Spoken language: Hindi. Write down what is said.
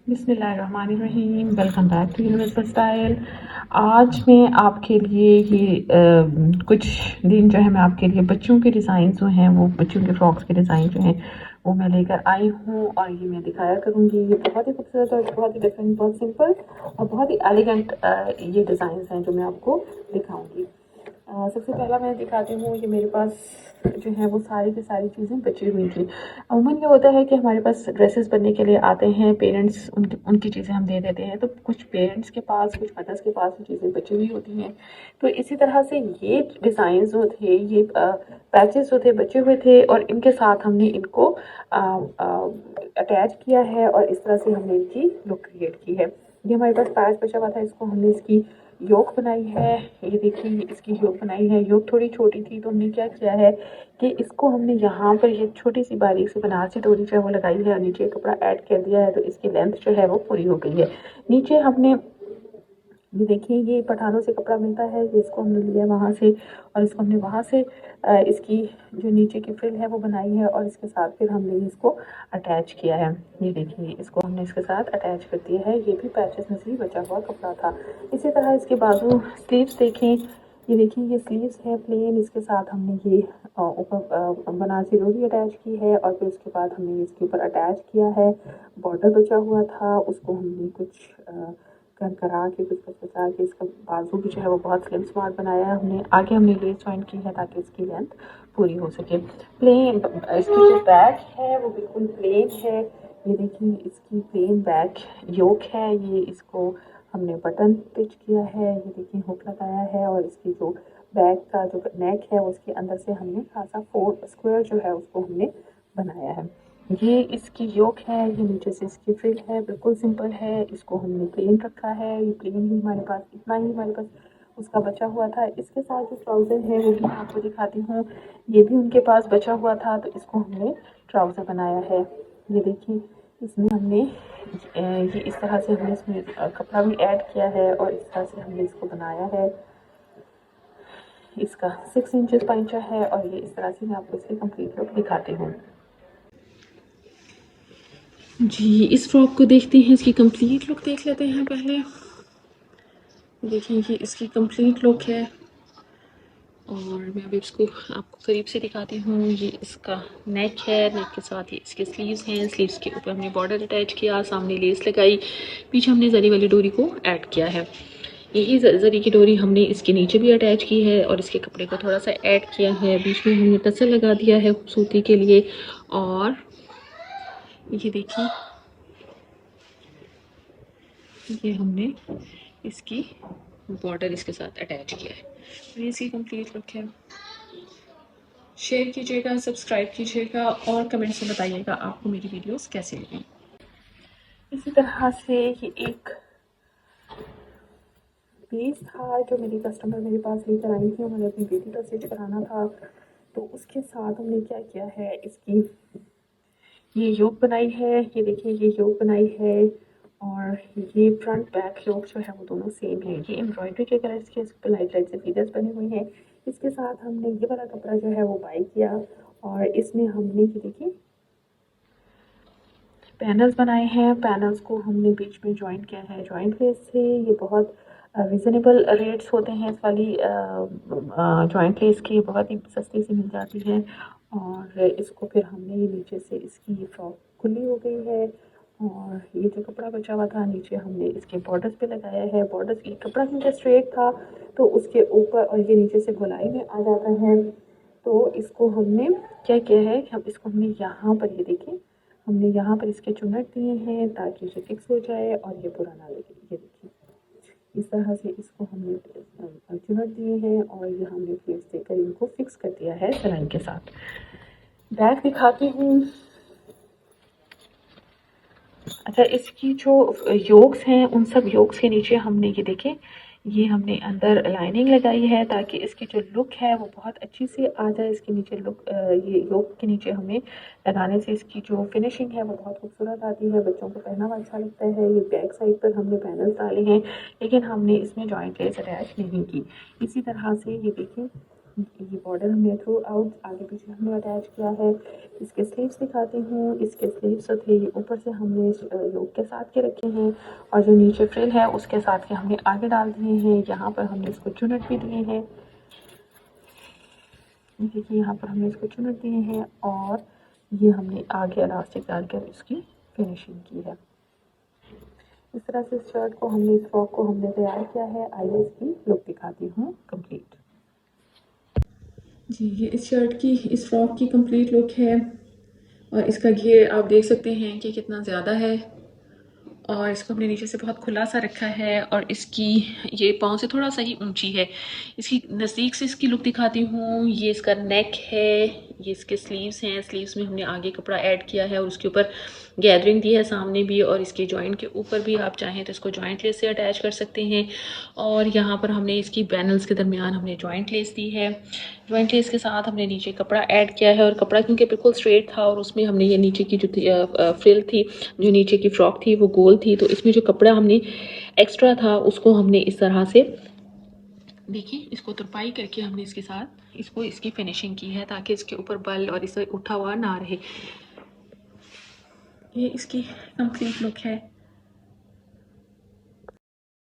बिस्मिल्लाहिर्रहमानिर्रहीम। Welcome back to universal style. आज मैं आपके लिए कुछ दिन जो है मैं आपके लिए बच्चों के डिज़ाइन जो हैं वो बच्चों के फ्रॉक्स के डिज़ाइन जो हैं वो मैं लेकर आई हूँ और ये मैं दिखाया करूँगी। ये बहुत ही खूबसूरत और बहुत ही डिफरेंट, बहुत सिंपल और बहुत ही एलिगेंट ये डिज़ाइन हैं जो मैं आपको दिखाऊँगी। सबसे पहला मैं दिखाती हूँ, ये मेरे पास जो है वो सारी की सारी चीज़ें बची हुई थी। अमूमन ये होता है कि हमारे पास ड्रेसेस बनने के लिए आते हैं पेरेंट्स, उनकी उनकी चीज़ें हम दे देते हैं, तो कुछ पेरेंट्स के पास, कुछ मदर्स के पास वो चीज़ें बची हुई होती हैं। तो इसी तरह से ये डिज़ाइन जो थे, ये पैचेस जो थे बचे हुए थे और इनके साथ हमने इनको अटैच किया है और इस तरह से हमने इनकी लुक क्रिएट की है। ये हमारे पास पैच बचा हुआ था, इसको हमने इसकी योक बनाई है। ये देखिए इसकी योक बनाई है। योक थोड़ी छोटी थी तो हमने क्या किया है कि इसको हमने यहाँ पर ये छोटी सी बारीक सी बनारसी डोरी जो है वो लगाई है और नीचे कपड़ा ऐड कर दिया है, तो इसकी लेंथ जो है वो पूरी हो गई है। नीचे हमने ये देखिए ये पठानों से कपड़ा मिलता है, ये इसको हमने लिया वहाँ से और इसको हमने वहाँ से इसकी जो नीचे की फ्रिल है वो बनाई है और इसके साथ फिर हमने इसको अटैच किया है। ये देखिए इसको हमने इसके साथ अटैच कर दिया है। ये भी पैचेस में से ही बचा हुआ कपड़ा था। इसी तरह इसके बाजू स्लीव्स देखें, ये देखिए ये स्लीव्स है प्लेन, इसके साथ हमने ये ऊपर बनारसी डोरी अटैच की है और फिर उसके बाद हमने इसके ऊपर अटैच किया है। बॉर्डर बचा हुआ था, उसको हमने कुछ करा के कुछ बचा के इसका बाजू भी जो है वो बहुत स्लिम स्मार्ट बनाया है हमने। आगे हमने लेस जॉइंट की है ताकि इसकी लेंथ पूरी हो सके। प्लेन इसकी जो बैक है वो बिल्कुल प्लेन है। ये देखिए इसकी प्लेन बैक योक है। ये इसको हमने बटन स्टिच किया है। ये देखिए हुक लगाया है और इसकी जो बैक का जो नेक है उसके अंदर से हमने खासा 4 स्क्वायर जो है उसको हमने बनाया है। ये इसकी योक है, ये नीचे से इसकी फ्रिल है, बिल्कुल सिंपल है। इसको हमने प्लेन रखा है, ये प्लेन ही हमारे पास, इतना ही हमारे पास उसका बचा हुआ था। इसके साथ जो ट्राउज़र है वो भी मैं आपको दिखाती हूँ। ये भी उनके पास बचा हुआ था तो इसको हमने ट्राउज़र बनाया है। ये देखिए इसमें हमने ये इस तरह से हमने इसमें कपड़ा भी ऐड किया है और इस तरह से हमने इसको बनाया है। इसका 6 इंचेस पंचा है और ये इस तरह से मैं आपको इसकी कंप्लीट लुक दिखाती हूँ। जी, इस फ्रॉक को देखते हैं, इसकी कंप्लीट लुक देख लेते हैं पहले। देखिए ये इसकी कंप्लीट लुक है और मैं अभी इसको आपको करीब से दिखाती हूँ। ये इसका नेक है, नेक के साथ ये इसके स्लीव्स हैं। स्लीव्स के ऊपर हमने बॉर्डर अटैच किया, सामने लेस लगाई, पीछे हमने जरी वाली डोरी को ऐड किया है। यही जरी की डोरी हमने इसके नीचे भी अटैच की है और इसके कपड़े को थोड़ा सा ऐड किया है। बीच में हमने टसल लगा दिया है खूबसूरती के लिए। और ये देखिए ये हमने इसकी बॉर्डर इसके साथ अटैच किया है। तो ये इसकी कंप्लीट लुक है। शेयर कीजिएगा, सब्सक्राइब कीजिएगा और कमेंट्स में बताइएगा आपको मेरी वीडियोस कैसे लगी। इसी तरह से ये एक पीस था जो मेरी कस्टमर मेरे पास लेकर आई थी, उन्होंने अपनी बेटी का स्टिच कराना था। तो उसके साथ हमने क्या किया है, इसकी ये योक बनाई है। ये देखिए ये योक बनाई है और ये फ्रंट बैक योक जो है वो दोनों सेम है। ये एम्ब्रॉयडरी के कलर्स के इस पर लाइट लाइट से फीचर्स बने हुए हैं। इसके साथ हमने ये वाला कपड़ा जो है वो बाई किया और इसमें हमने ये देखिए पैनल्स बनाए हैं। पैनल्स को हमने बीच में जॉइन किया है जॉइंट लेस से। ये बहुत रिजनेबल रेट्स होते हैं इस वाली जॉइंट लेस की, बहुत ही सस्ती सी मिल जाती है। और इसको फिर हमने ये नीचे से इसकी ये फ्रॉक खुली हो गई है और ये जो कपड़ा बचा हुआ था नीचे हमने इसके बॉर्डर्स पे लगाया है। बॉर्डर्स ये कपड़ा क्योंकि स्ट्रेट था तो उसके ऊपर और ये नीचे से गोलाई में आ जाता है। तो इसको हमने क्या किया है, हम इसको हमने यहाँ पर ये देखें, हमने यहाँ पर इसके चुनट दिए हैं ताकि इसे फिक्स हो जाए और ये बुरा ना लगे। ये देखिए इस तरह से इसको हमने चुनट दिए हैं और ये हमने फ्लेट्स देकर इनको फिक्स कर दिया है सिलाई के साथ। बैक दिखाती हूँ। अच्छा इसकी जो योक्स हैं उन सब योक्स के नीचे हमने ये देखें, ये हमने अंदर लाइनिंग लगाई है ताकि इसकी जो लुक है वो बहुत अच्छी से आ जाए। इसके नीचे लुक ये योक के नीचे हमें लगाने से इसकी जो फिनिशिंग है वो बहुत खूबसूरत आती है, बच्चों को पहना हुआ अच्छा लगता है। ये बैक साइड पर हमने पैनल्स डाले हैं लेकिन हमने इसमें जॉइंट लेस अटैच नहीं की। इसी तरह से ये देखिए ये बॉर्डर हमने थ्रू आउट आगे पीछे हमने अटैच किया है। इसके स्लीव्स दिखाती हूँ। इसके स्लीव्स जो थे ये ऊपर से हमने योक के साथ के रखे हैं और जो नीचे फ्रिल है उसके साथ के हमने आगे डाल दिए हैं। यहाँ पर हमने इसको चुनट भी दिए हैं। देखिए यहाँ पर हमने इसको चुनट दिए हैं और ये हमने आगे इलास्टिक डालकर इसकी फिनिशिंग की है। इस तरह से इस शर्ट को हमने इस फ्रॉक को हमने तैयार किया है। आइए इसकी लुक दिखाती हूँ कंप्लीट। जी ये इस शर्ट की इस फ्रॉक की कंप्लीट लुक है और इसका घेर आप देख सकते हैं कि कितना ज़्यादा है और इसको हमने नीचे से बहुत खुला सा रखा है और इसकी ये पाँव से थोड़ा सा ही ऊंची है। इसकी नज़दीक से इसकी लुक दिखाती हूँ। ये इसका नेक है, ये इसके स्लीव्स हैं। स्लीव्स में हमने आगे कपड़ा ऐड किया है और उसके ऊपर गैदरिंग दी है सामने भी और इसके जॉइंट के ऊपर भी आप चाहें तो इसको जॉइंट लेस से अटैच कर सकते हैं। और यहाँ पर हमने इसकी पैनल्स के दरमियान हमने जॉइंट लेस दी है। जॉइंट लेस के साथ हमने नीचे कपड़ा ऐड किया है और कपड़ा क्योंकि बिल्कुल स्ट्रेट था और उसमें हमने ये नीचे की जो फ्रिल थी, जो नीचे की फ्रॉक थी वो गोल थी, तो इसमें जो कपड़ा हमने एक्स्ट्रा था उसको हमने इस तरह से देखिए इसको तुरपाई करके हमने इसके साथ इसकी फिनिशिंग की है ताकि इसके ऊपर बल और इसे उठा हुआ ना रहे। ये इसकी कंप्लीट लुक है।